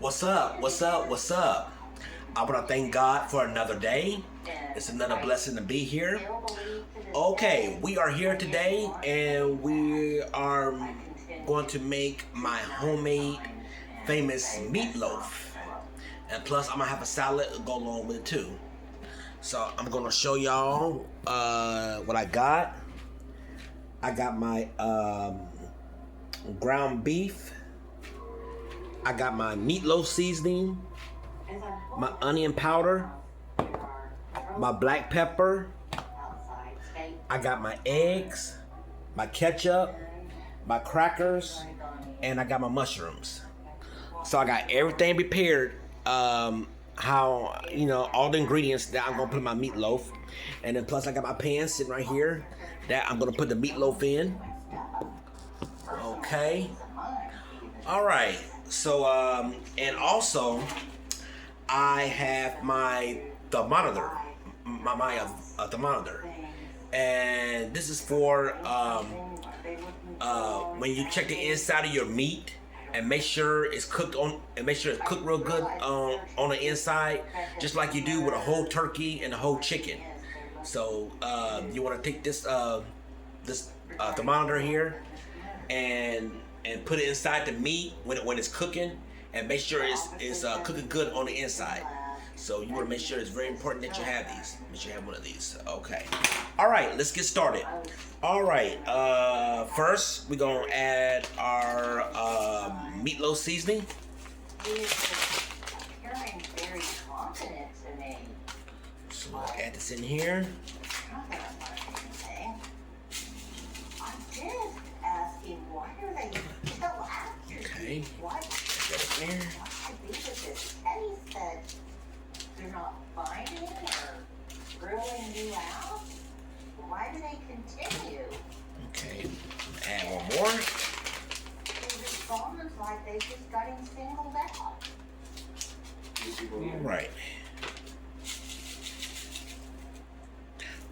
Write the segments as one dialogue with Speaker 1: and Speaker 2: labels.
Speaker 1: What's up? What's up? What's up? I want to thank God for another day. It's another blessing to be here. Okay, we are here today and we are going to make my homemade famous meatloaf. And plus, I'm going to have a salad to go along with it too. So I'm going to show y'all what I got. I got my ground beef. I got my meatloaf seasoning, my onion powder, my black pepper. I got my eggs, my ketchup, my crackers, and I got my mushrooms. So I got everything prepared. How, you know, all the ingredients that I'm gonna put in my meatloaf. And then plus I got my pan sitting right here that I'm gonna put the meatloaf in. Okay. All right. So, and also I have my thermometer, my thermometer. And this is for when you check the inside of your meat and make sure it's cooked real good on the inside, just like you do with a whole turkey and a whole chicken. So you want to take this thermometer here and put it inside the meat when it's cooking, and make sure it's cooking good on the inside. So you want to make sure it's very important that you have these. Make sure you have one of these. Okay. All right, let's get started. All right. First, we're gonna add our meatloaf seasoning. So we'll add this in here. Okay. Put that in there.
Speaker 2: They're not finding or grilling you out? Why do they continue?
Speaker 1: Okay, add one more.
Speaker 2: It's almost like they just got him singled out.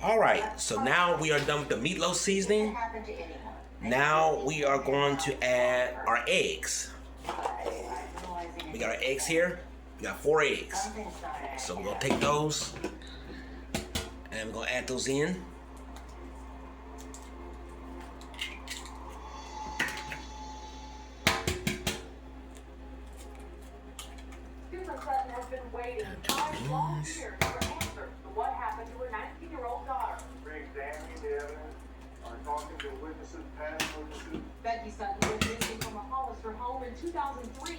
Speaker 1: All right, so now we are done with the meatloaf seasoning. Now we are going to add our eggs. We got our eggs here. We got 4 eggs. So we're going to take those and we're going to add those in.
Speaker 3: Susan Sutton has been waiting 5 long years for answers to what happened to her 19-year-old daughter.
Speaker 4: Re-examining the evidence, talking to witnesses, past witnesses.
Speaker 3: Becky Sutton was missing from a Hollister home in 2003.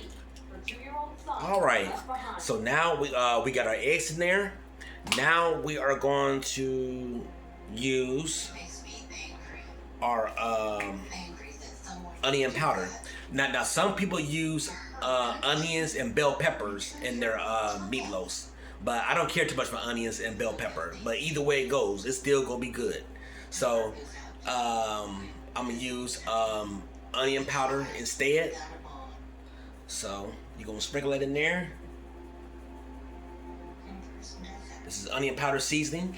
Speaker 3: Her 2-year-old son.
Speaker 1: All right. So now we got our eggs in there. Now we are going to use our onion powder. Now some people use onions and bell peppers in their meatloafs, but I don't care too much for onions and bell pepper. But either way it goes, it's still gonna be good. So I'm gonna use onion powder instead. So you're gonna sprinkle it in there. This is onion powder seasoning.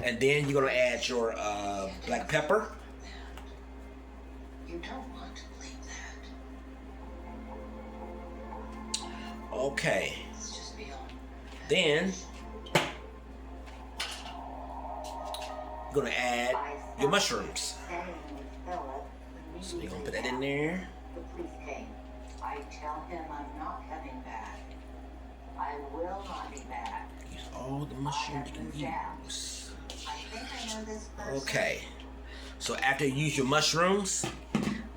Speaker 1: And then you're gonna add your black pepper.
Speaker 2: You don't want to believe that.
Speaker 1: Okay.
Speaker 2: It's just beyond.
Speaker 1: Then you're gonna add your mushrooms. So you're gonna put that in there.
Speaker 2: The police came. I tell him I'm not coming back. I will not be back.
Speaker 1: Use all the mushrooms you can use.
Speaker 2: I think I know this person.
Speaker 1: Okay. So after you use your mushrooms,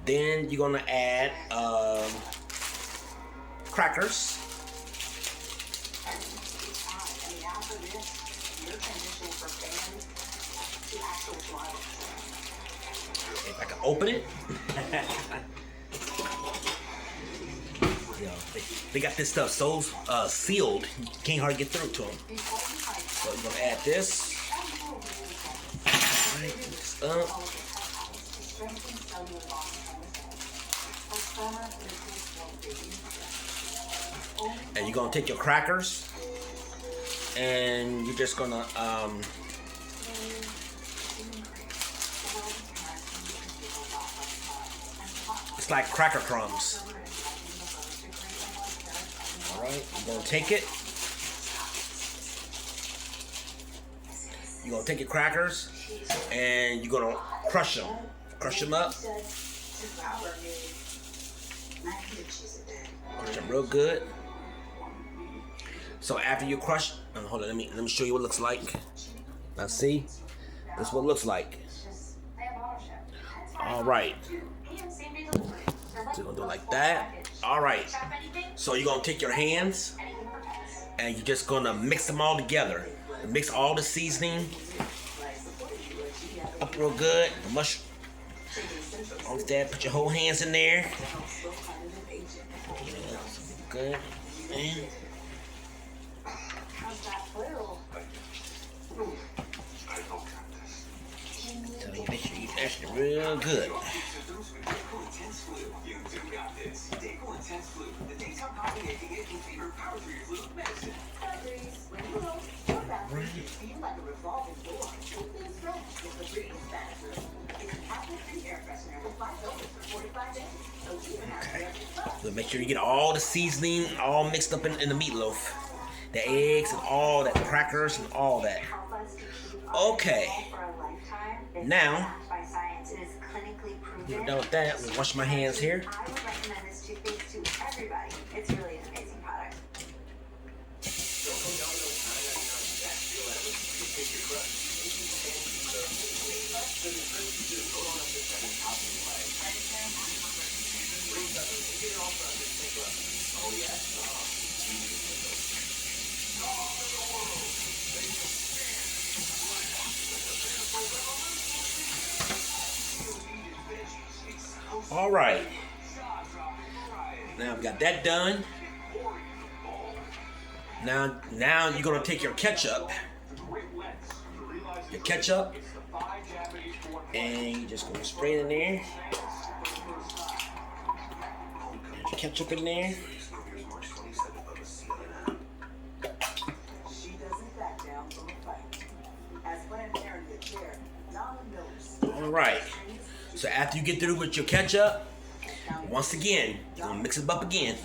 Speaker 1: then you're gonna add crackers.
Speaker 2: After this, you're transitioning from band to actual flight.
Speaker 1: If I can open it. You know, they got this stuff so sealed, you can't hardly get through to them. So you're gonna add this. Right, this up. And you're gonna take your crackers and you're just gonna it's like cracker crumbs. You're gonna take it. You're gonna take your crackers and you're gonna crush them. Crush them up. Crush them real good. So after you crush, hold on, let me show you what it looks like. Now see, this is what it looks like. All right. So you're gonna do it like that. All right. So you're gonna take your hands and you're just gonna mix them all together. Mix all the seasoning up real good. The mush. All that. Put your whole hands in there. Good. And so you make sure you mash it real good. Okay. So make sure you get all the seasoning all mixed up in the meatloaf. The eggs and all that, crackers and all that. Okay. Now, we're done with that. We'll wash my hands here.
Speaker 2: I would recommend this toothpaste to everybody. It's really an amazing product.
Speaker 1: All right. Now we got that done. Now you're gonna take your ketchup, and you're just gonna spray it in there. There's your ketchup in there. All right. So after you get through with your ketchup, once again, you're gonna mix it up again.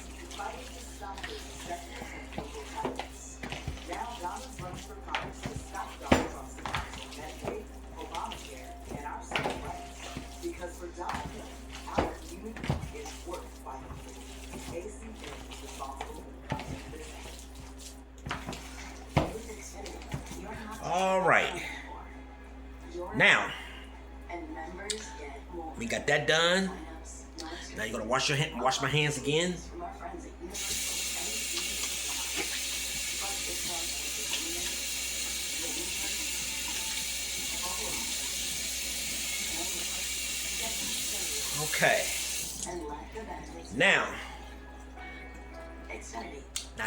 Speaker 1: All right. Now, we got that done. Now you're gonna wash my hands again. Okay. Now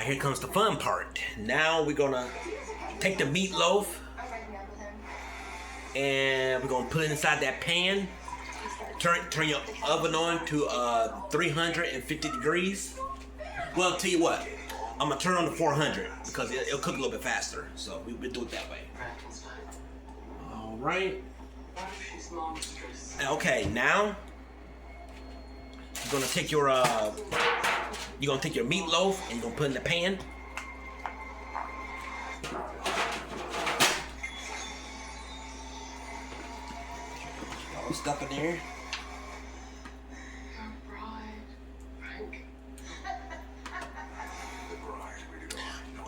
Speaker 1: here comes the fun part. Now we're gonna take the meatloaf and we're gonna put it inside that pan. Turn your oven on to 350 degrees. Well, I'll tell you what, I'm gonna turn on to 400 because it'll cook a little bit faster. So we'll do it that way. All right. Okay, now you're gonna take your meatloaf and you're gonna put it in the pan. All the stuff in there.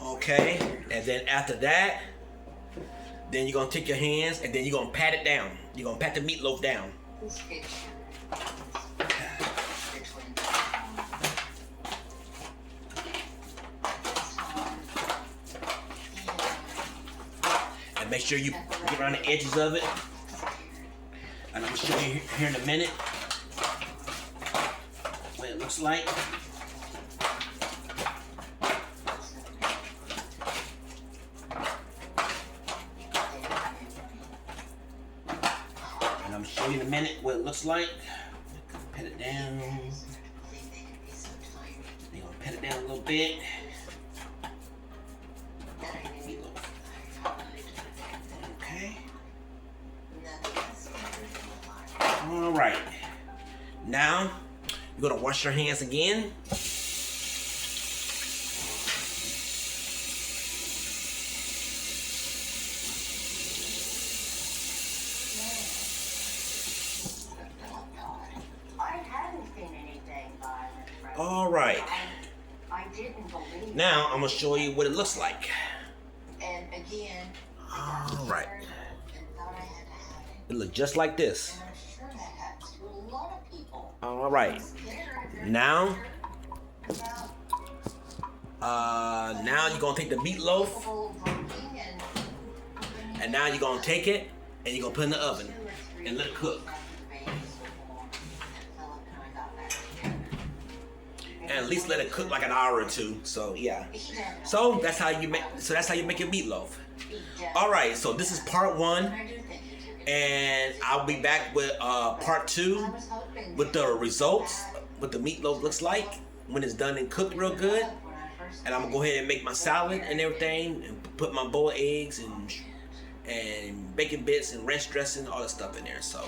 Speaker 1: Okay, and then after that, then you're gonna take your hands and then you're gonna pat it down. You're gonna pat the meatloaf down. And make sure you get around the edges of it. And I'm gonna show you here in a minute what it looks like. I'm gonna show you in a minute what it looks like. Pat it down. You're gonna pat it down a little bit. Okay. All right. Now you're gonna wash your hands again. All right.
Speaker 2: I didn't believe
Speaker 1: Now I'm gonna show you what it looks like.
Speaker 2: And again,
Speaker 1: All right.
Speaker 2: and thought I had to have it.
Speaker 1: It looks just like this.
Speaker 2: And I'm sure that happens to a lot of people.
Speaker 1: All right. Now, now you're gonna take the meatloaf, and now you're gonna take it and you're gonna put it in the oven and let it cook. And at least let it cook like an hour or two. So yeah. So that's how you make. So that's how you make your meatloaf. All right. So this is part 1, and I'll be back with part 2 with the results, what the meatloaf looks like when it's done and cooked real good. And I'm gonna go ahead and make my salad and everything, and put my boiled eggs and bacon bits and ranch dressing, all that stuff in there. So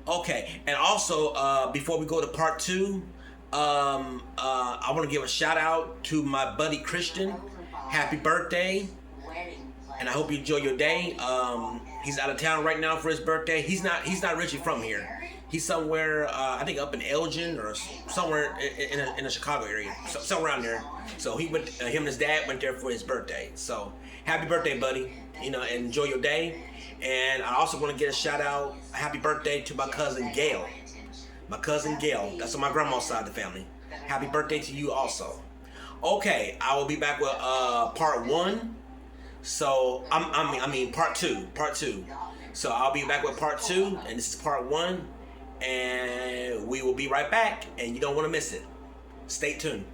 Speaker 1: okay. And also before we go to part 2. I want to give a shout out to my buddy Christian. Happy birthday, and I hope you enjoy your day. He's out of town right now for his birthday. He's not originally from here. He's somewhere, I think up in Elgin or somewhere in the Chicago area, somewhere around there. So he went, him and his dad went there for his birthday. So happy birthday, buddy. You know, and enjoy your day. And I also want to get a shout out, happy birthday to my cousin Gail. My cousin Gail, that's on my grandma's side of the family. Happy birthday to you also. Okay, I will be back with part 1. So I mean part 2. So I'll be back with part 2, and this is part 1, and we will be right back, and you don't want to miss it. Stay tuned.